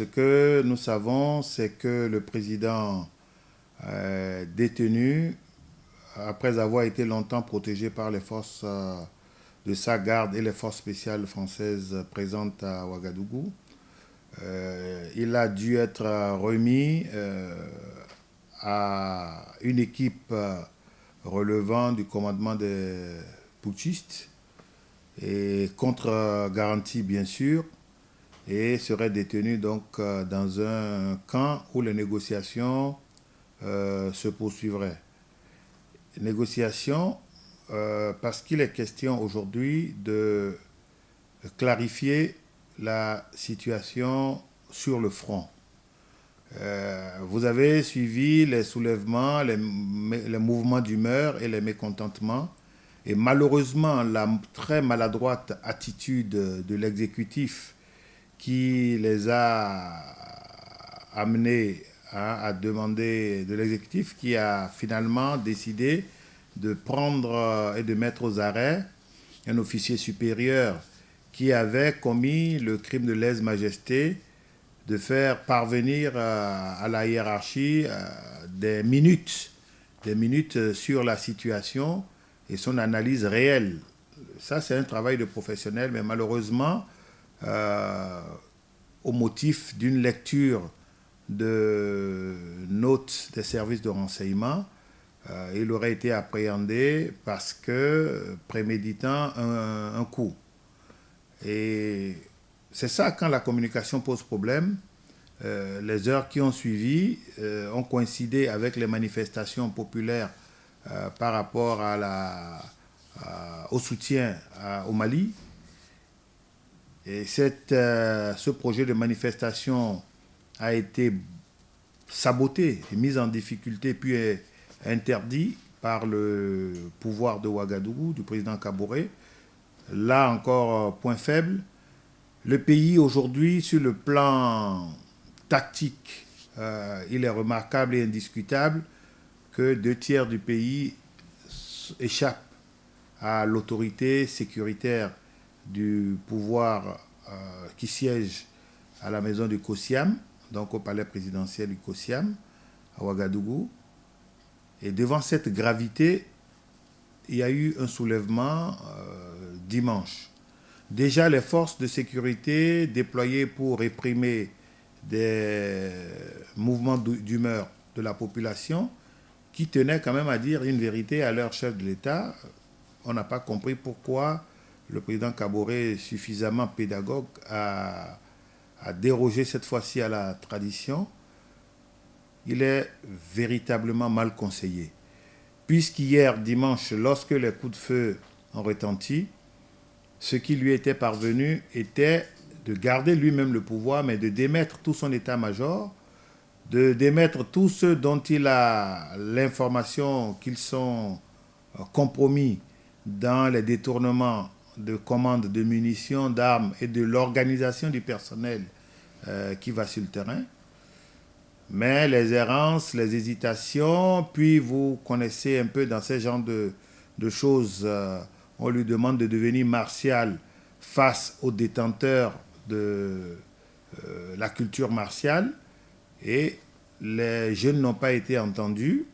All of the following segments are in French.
Ce que nous savons, c'est que le président détenu, après avoir été longtemps protégé par les forces de sa garde et les forces spéciales françaises présentes à Ouagadougou, il a dû être remis à une équipe relevant du commandement des putschistes et contre garantie bien sûr, et serait détenu donc dans un camp où les négociations se poursuivraient. Négociations parce qu'il est question aujourd'hui de clarifier la situation sur le front. Vous avez suivi les soulèvements, les mouvements d'humeur et les mécontentements. Et malheureusement, la très maladroite attitude de l'exécutif qui les a amenés à demander, de l'exécutif qui a finalement décidé de prendre et de mettre aux arrêts un officier supérieur qui avait commis le crime de lèse-majesté de faire parvenir à la hiérarchie des minutes sur la situation et son analyse réelle. Ça, c'est un travail de professionnel, mais malheureusement, au motif d'une lecture de notes des services de renseignement, il aurait été appréhendé parce que préméditant un coup. Et c'est ça, quand la communication pose problème, les heures qui ont suivi ont coïncidé avec les manifestations populaires par rapport au soutien au Mali. Et ce projet de manifestation a été saboté, mis en difficulté, puis interdit par le pouvoir de Ouagadougou, du président Kaboré. Là encore, point faible. Le pays aujourd'hui, sur le plan tactique, il est remarquable et indiscutable que 2/3 du pays échappent à l'autorité sécuritaire du pouvoir qui siège à la maison du Kossiam, donc au palais présidentiel du Kossiam, à Ouagadougou. Et devant cette gravité, il y a eu un soulèvement dimanche. Déjà, les forces de sécurité déployées pour réprimer des mouvements d'humeur de la population qui tenaient quand même à dire une vérité à leur chef de l'État. On n'a pas compris pourquoi le président Kaboré, suffisamment pédagogue, a dérogé cette fois-ci à la tradition. Il est véritablement mal conseillé. Puisqu'hier, dimanche, lorsque les coups de feu ont retenti, ce qui lui était parvenu était de garder lui-même le pouvoir, mais de démettre tout son état-major, de démettre tous ceux dont il a l'information qu'ils sont compromis dans les détournements de commandes de munitions, d'armes et de l'organisation du personnel qui va sur le terrain. Mais les errances, les hésitations, puis vous connaissez un peu dans ce genre de choses, on lui demande de devenir martial face aux détenteurs de la culture martiale, et les jeunes n'ont pas été entendus.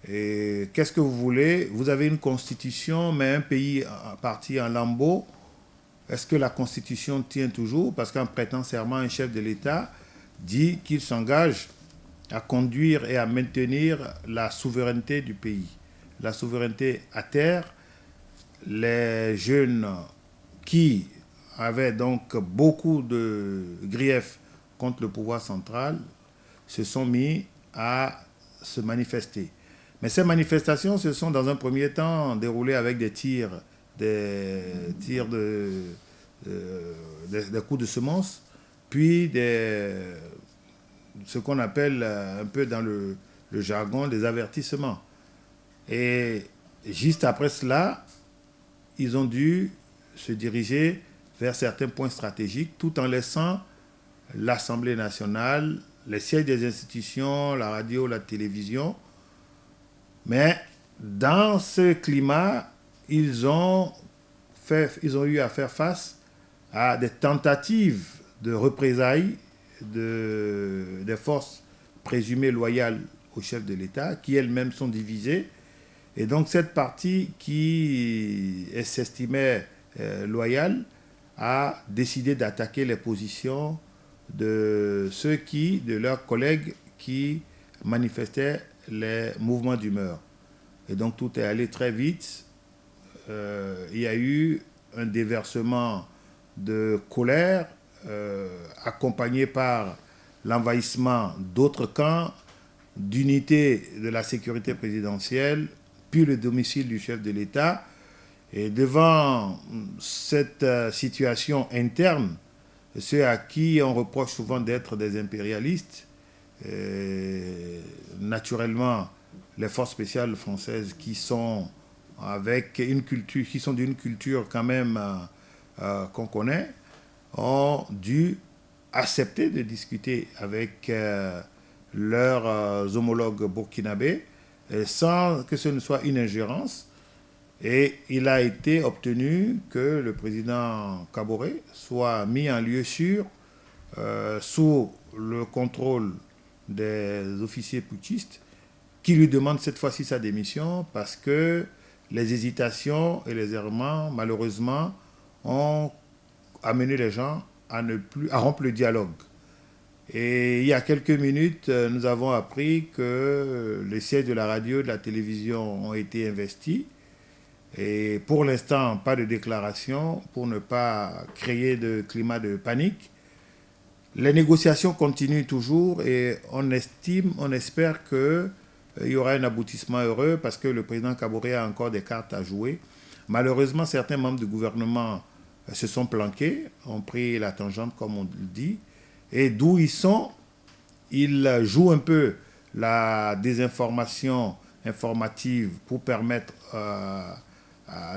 Et qu'est-ce que vous voulez? Vous avez une constitution, mais un pays parti en lambeaux. Est-ce que la constitution tient toujours? Parce qu'en prêtant serment, un chef de l'État dit qu'il s'engage à conduire et à maintenir la souveraineté du pays, la souveraineté à terre. Les jeunes qui avaient donc beaucoup de griefs contre le pouvoir central se sont mis à se manifester. Mais ces manifestations se sont dans un premier temps déroulées avec des coups de semonce, puis ce qu'on appelle un peu dans le jargon des avertissements. Et juste après cela, ils ont dû se diriger vers certains points stratégiques tout en laissant l'Assemblée nationale, les sièges des institutions, la radio, la télévision. Mais dans ce climat, ils ont eu à faire face à des tentatives de représailles des forces présumées loyales au chef de l'État, qui elles-mêmes sont divisées. Et donc cette partie qui s'estimait loyale a décidé d'attaquer les positions de de leurs collègues qui manifestaient les mouvements d'humeur. Et donc tout est allé très vite. Il y a eu un déversement de colère accompagné par l'envahissement d'autres camps, d'unités de la sécurité présidentielle, puis le domicile du chef de l'État. Et devant cette situation interne, ceux à qui on reproche souvent d'être des impérialistes, naturellement les forces spéciales françaises qui sont avec une culture, qui sont d'une culture quand même qu'on connaît, ont dû accepter de discuter avec leurs homologues burkinabés sans que ce ne soit une ingérence. Et il a été obtenu que le président Kaboré soit mis en lieu sûr sous le contrôle des officiers putschistes qui lui demandent cette fois-ci sa démission parce que les hésitations et les errements, malheureusement, ont amené les gens à rompre le dialogue. Et il y a quelques minutes, nous avons appris que les sièges de la radio et de la télévision ont été investis. Et pour l'instant, pas de déclaration pour ne pas créer de climat de panique. Les négociations continuent toujours et on espère qu'il y aura un aboutissement heureux parce que le président Kaboré a encore des cartes à jouer. Malheureusement, certains membres du gouvernement se sont planqués, ont pris la tangente, comme on le dit. Et d'où ils sont, ils jouent un peu la désinformation informative pour permettre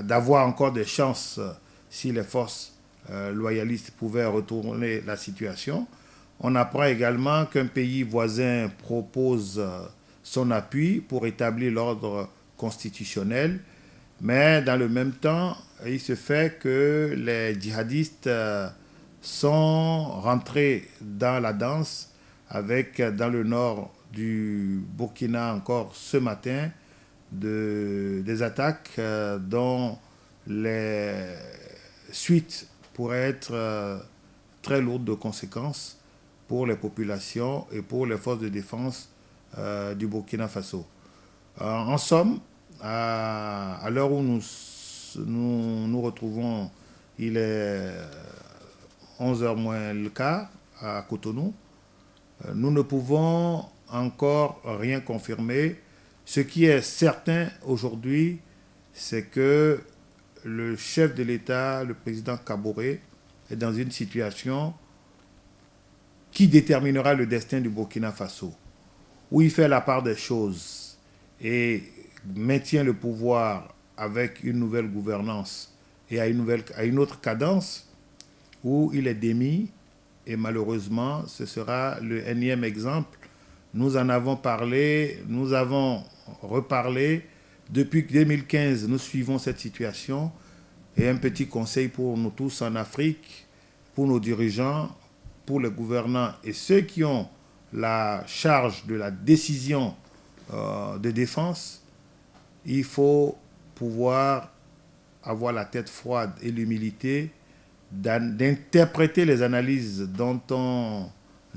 d'avoir encore des chances si les forces loyalistes pouvaient retourner la situation. On apprend également qu'un pays voisin propose son appui pour établir l'ordre constitutionnel, mais dans le même temps, il se fait que les djihadistes sont rentrés dans la danse avec, dans le nord du Burkina encore ce matin, des attaques dont les suites pourraient être très lourdes de conséquences pour les populations et pour les forces de défense du Burkina Faso. En somme, à l'heure où nous retrouvons, il est 11h moins le quart à Cotonou, nous ne pouvons encore rien confirmer. Ce qui est certain aujourd'hui, c'est que le chef de l'État, le président Kaboré, est dans une situation qui déterminera le destin du Burkina Faso, où il fait la part des choses et maintient le pouvoir avec une nouvelle gouvernance et à une autre cadence, où il est démis, et malheureusement, ce sera le énième exemple. Nous en avons parlé, nous avons reparlé. Depuis 2015, nous suivons cette situation. Et un petit conseil pour nous tous en Afrique, pour nos dirigeants, pour les gouvernants et ceux qui ont la charge de la décision de défense, il faut pouvoir avoir la tête froide et l'humilité d'interpréter les analyses dont on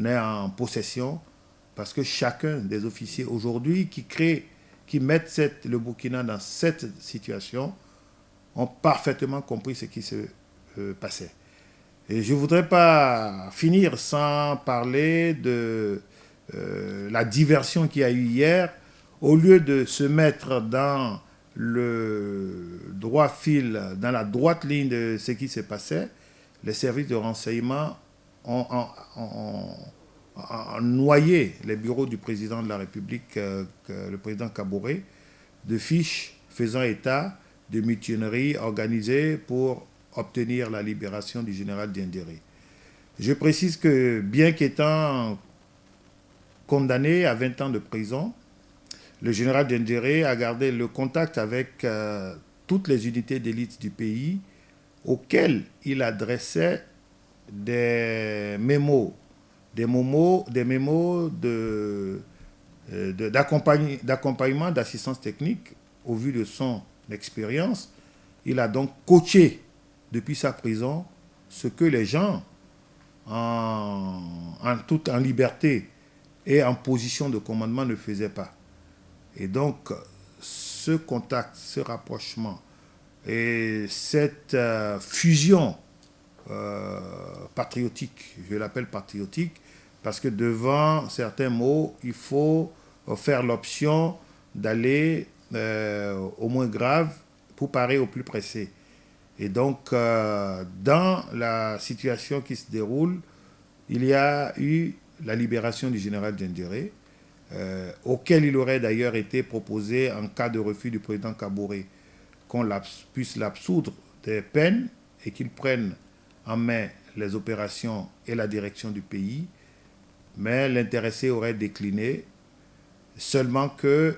est en possession, parce que chacun des officiers aujourd'hui qui mettent le Burkina dans cette situation ont parfaitement compris ce qui se passait. Et je ne voudrais pas finir sans parler de la diversion qu'il y a eu hier. Au lieu de se mettre dans le droit fil, dans la droite ligne de ce qui se passait, les services de renseignement ont noyé les bureaux du président de la République, le président Kaboré, de fiches faisant état de mutineries organisées pour obtenir la libération du général Diendéré. Je précise que, bien qu'étant condamné à 20 ans de prison, le général Diendéré a gardé le contact avec toutes les unités d'élite du pays auxquelles il adressait des mémos des mémos d'accompagnement, d'assistance technique au vu de son expérience. Il a donc coaché depuis sa prison ce que les gens en liberté et en position de commandement ne faisaient pas. Et donc, ce contact, ce rapprochement et cette fusion patriotique, je l'appelle patriotique, parce que devant certains mots, il faut faire l'option d'aller au moins grave pour parer au plus pressé. Et donc, dans la situation qui se déroule, il y a eu la libération du général Diendéré, auquel il aurait d'ailleurs été proposé, en cas de refus du président Kaboré, qu'on puisse l'absoudre des peines et qu'il prenne en main les opérations et la direction du pays. Mais l'intéressé aurait décliné, seulement que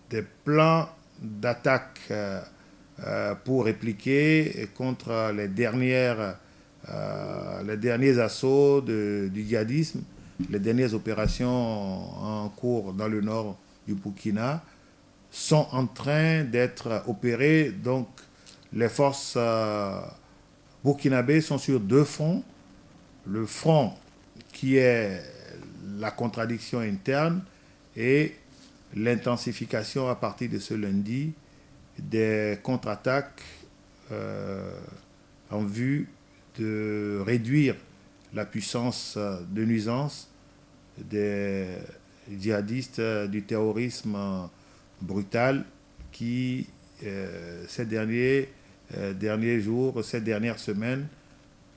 des plans d'attaque pour répliquer contre les derniers assauts du djihadisme, les dernières opérations en cours dans le nord du Burkina sont en train d'être opérées. Donc les forces burkinabées sont sur deux fronts. Le front qui est la contradiction interne et l'intensification à partir de ce lundi des contre-attaques en vue de réduire la puissance de nuisance des djihadistes du terrorisme brutal qui, ces derniers jours, ces dernières semaines,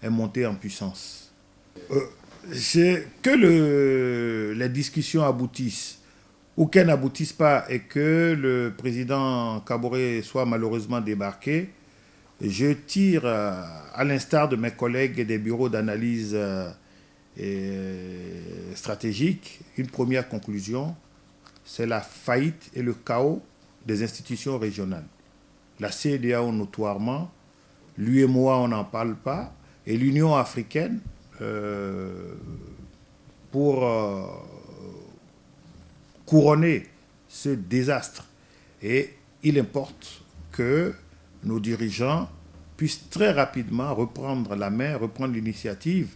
est monté en puissance. Que les discussions aboutissent ou qu'elles n'aboutissent pas et que le président Kaboré soit malheureusement débarqué, je tire, à l'instar de mes collègues des bureaux d'analyse stratégique, une première conclusion, c'est la faillite et le chaos des institutions régionales. La CEDEAO notoirement, l'UEMOA on n'en parle pas, et l'Union africaine pour couronner ce désastre. Et il importe que nos dirigeants puissent très rapidement reprendre la main, reprendre l'initiative,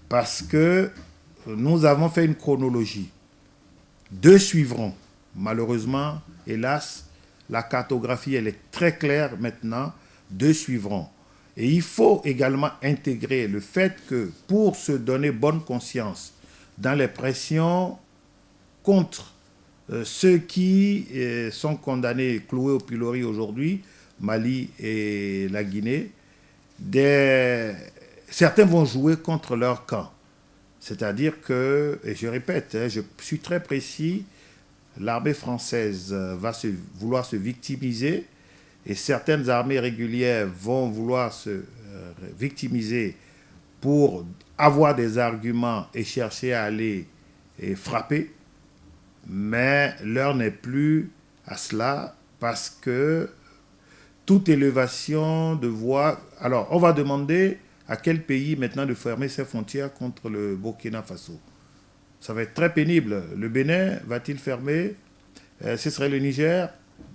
parce que nous avons fait une chronologie. Deux suivront. Malheureusement, hélas, la cartographie, elle est très claire maintenant. Deux suivront. Et il faut également intégrer le fait que pour se donner bonne conscience dans les pressions contre ceux qui sont condamnés, cloués au pilori aujourd'hui, Mali et la Guinée, certains vont jouer contre leur camp. C'est-à-dire que, et je répète, je suis très précis, l'armée française va vouloir se victimiser et certaines armées régulières vont vouloir se victimiser pour avoir des arguments et chercher à aller frapper. Mais l'heure n'est plus à cela parce que toute élévation de voix... Alors, on va demander à quel pays maintenant de fermer ses frontières contre le Burkina Faso. Ça va être très pénible. Le Bénin va-t-il fermer? Ce serait le Niger?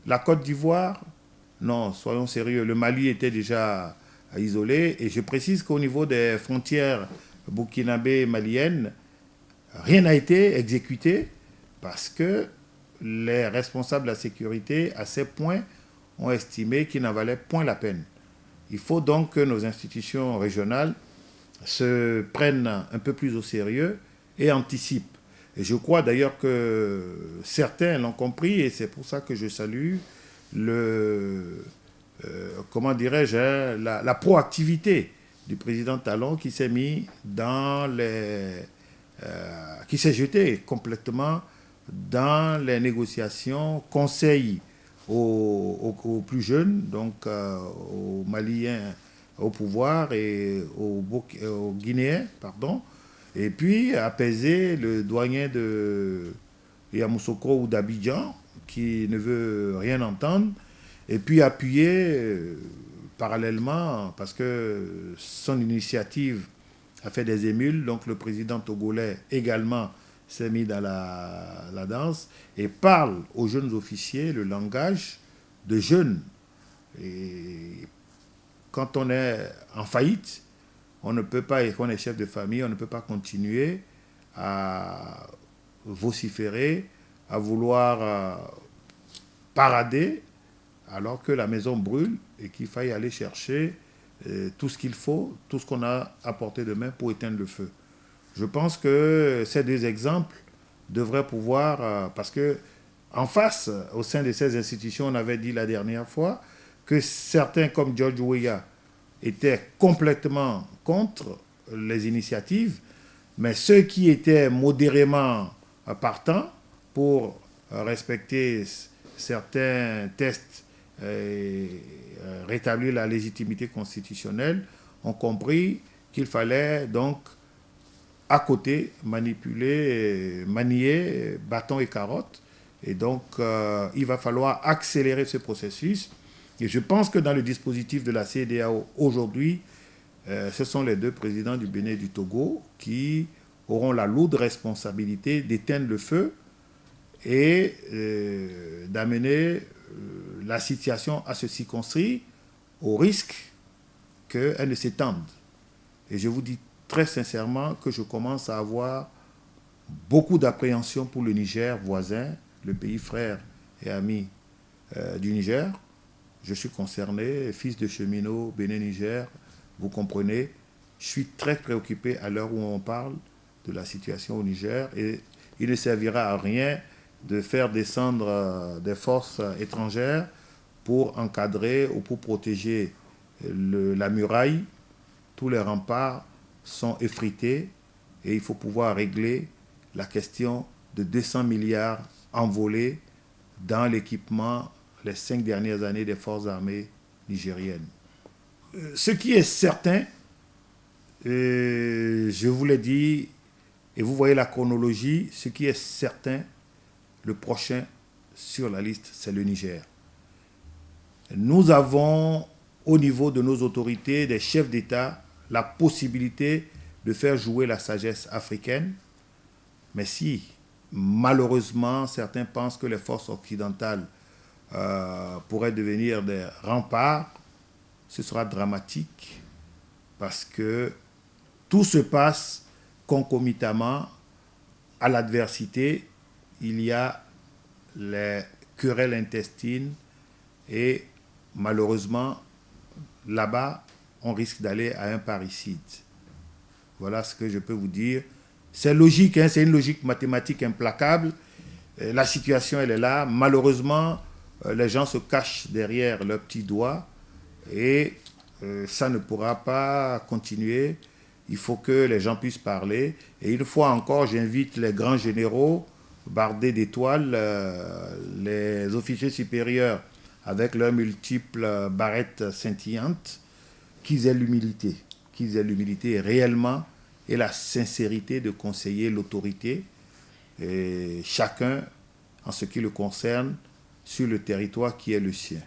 La Côte d'Ivoire? Non, soyons sérieux. Le Mali était déjà isolé. Et je précise qu'au niveau des frontières burkinabé et maliennes, rien n'a été exécuté parce que les responsables de la sécurité, à ces points, ont estimé qu'il n'en valait point la peine. Il faut donc que nos institutions régionales se prennent un peu plus au sérieux et anticipent. Et je crois d'ailleurs que certains l'ont compris et c'est pour ça que je salue comment dirais-je, la proactivité du président Talon qui s'est mis qui s'est jeté complètement dans les négociations, conseil aux plus jeunes, donc aux Maliens au pouvoir et aux Guinéens, pardon, et puis apaiser le doyen de Yamoussoukro ou d'Abidjan qui ne veut rien entendre, et puis appuyer parallèlement, parce que son initiative a fait des émules. Donc le président togolais également s'est mis dans la danse et parle aux jeunes officiers le langage de jeunes. Et quand on est en faillite, on ne peut pas, et qu'on est chef de famille, on ne peut pas continuer à vociférer, à vouloir parader alors que la maison brûle et qu'il faille aller chercher tout ce qu'il faut, tout ce qu'on a à portée de main pour éteindre le feu. Je pense que ces deux exemples devraient pouvoir, parce que en face, au sein de ces institutions, on avait dit la dernière fois que certains comme George Weah étaient complètement contre les initiatives, mais ceux qui étaient modérément partants pour respecter certains tests et rétablir la légitimité constitutionnelle ont compris qu'il fallait donc à côté manipuler, manier bâton et carotte. Et donc, il va falloir accélérer ce processus. Et je pense que dans le dispositif de la CEDEAO aujourd'hui, ce sont les deux présidents du Bénin et du Togo qui auront la lourde responsabilité d'éteindre le feu et d'amener la situation à se circonscrire au risque qu'elle ne s'étende. Et je vous dis très sincèrement que je commence à avoir beaucoup d'appréhension pour le Niger voisin, le pays frère et ami du Niger. Je suis concerné, fils de cheminot, Bénin-Niger, vous comprenez. Je suis très préoccupé à l'heure où on parle de la situation au Niger et il ne servira à rien de faire descendre des forces étrangères pour encadrer ou pour protéger la muraille. Tous les remparts sont effrités et il faut pouvoir régler la question de 200 milliards envolés dans l'équipement les 5 dernières années des forces armées nigériennes. Ce qui est certain, je vous l'ai dit, et vous voyez la chronologie, ce qui est certain, le prochain sur la liste, c'est le Niger. Nous avons, au niveau de nos autorités, des chefs d'État, la possibilité de faire jouer la sagesse africaine. Mais si, malheureusement, certains pensent que les forces occidentales pourraient devenir des remparts, ce sera dramatique parce que tout se passe concomitamment à l'adversité. Il y a les querelles intestines et malheureusement, là-bas, on risque d'aller à un parricide. Voilà ce que je peux vous dire. C'est logique, hein, c'est une logique mathématique implacable. La situation, elle est là. Malheureusement, les gens se cachent derrière leurs petits doigts et ça ne pourra pas continuer. Il faut que les gens puissent parler. Et une fois encore, j'invite les grands généraux bardés d'étoiles, les officiers supérieurs avec leurs multiples barrettes scintillantes, qu'ils aient l'humilité réellement et la sincérité de conseiller l'autorité, et chacun en ce qui le concerne, sur le territoire qui est le sien.